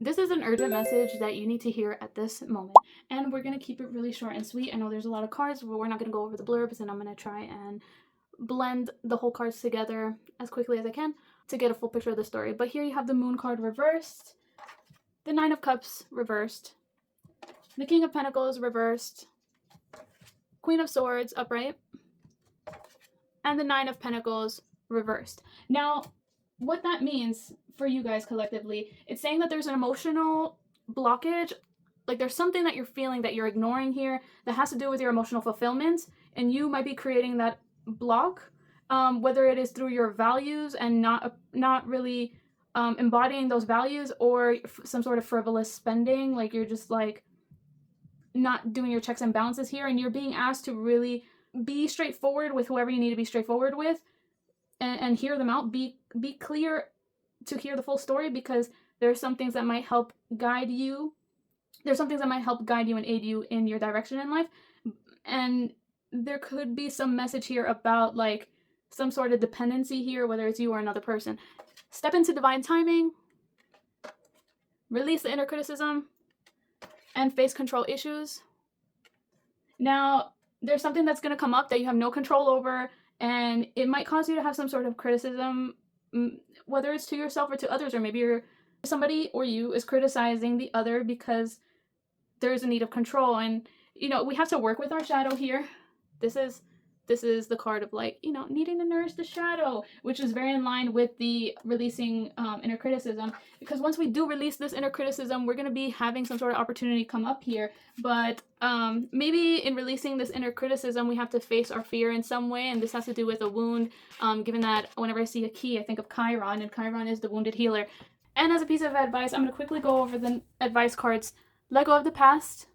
This is an urgent message that you need to hear at this moment. And we're going to keep it really short and sweet. I know there's a lot of cards, but we're not going to go over the blurbs, and I'm going to try and blend the whole cards together as quickly as I can to get a full picture of the story. But here you have the Moon card reversed, the Nine of Cups reversed, the King of Pentacles reversed, Queen of Swords upright, and the Nine of Pentacles reversed. Now, what that means for you guys collectively, it's saying that there's an emotional blockage, like there's something that you're feeling that you're ignoring here that has to do with your emotional fulfillment, and you might be creating that block, whether it is through your values and not really embodying those values, or some sort of frivolous spending, like you're just like not doing your checks and balances here, and you're being asked to really be straightforward with whoever you need to be straightforward with, and hear them out. Be clear to hear the full story, because there are some things that might help guide you. There's some things that might help guide you and aid you in your direction in life. And there could be some message here about like some sort of dependency here, whether it's you or another person. Step into divine timing, release the inner criticism, and face control issues. Now, there's something that's going to come up that you have no control over, and it might cause you to have some sort of criticism, whether it's to yourself or to others, or maybe somebody or you is criticizing the other because there's a need of control. And you know, we have to work with our shadow here. This is the card of like, you know, needing to nourish the shadow, which is very in line with the releasing inner criticism, because once we do release this inner criticism, we're going to be having some sort of opportunity come up here. But maybe in releasing this inner criticism, we have to face our fear in some way, and this has to do with a wound, given that whenever I see a key, I think of Chiron, and Chiron is the wounded healer. And as a piece of advice, I'm going to quickly go over the advice cards. Let go of the past.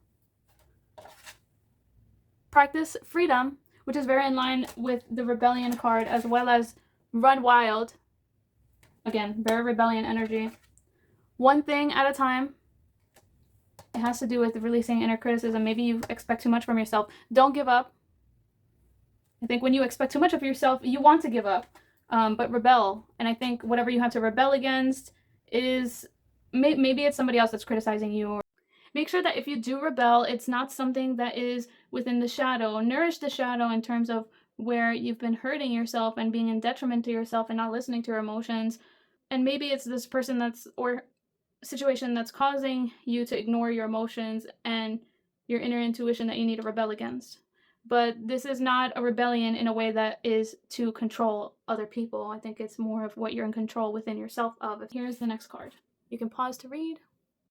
Practice freedom, which is very in line with the rebellion card, as well as run wild. Again, very rebellion energy. One thing at a time. It has to do with releasing inner criticism. Maybe you expect too much from yourself. Don't give up. I think when you expect too much of yourself, you want to give up, but rebel. And I think whatever you have to rebel against is, maybe it's somebody else that's criticizing you. Or make sure that if you do rebel, it's not something that is within the shadow. Nourish the shadow in terms of where you've been hurting yourself and being in detriment to yourself and not listening to your emotions. And maybe it's this person or situation that's causing you to ignore your emotions and your inner intuition that you need to rebel against. But this is not a rebellion in a way that is to control other people. I think it's more of what you're in control within yourself of. Here's the next card. You can pause to read,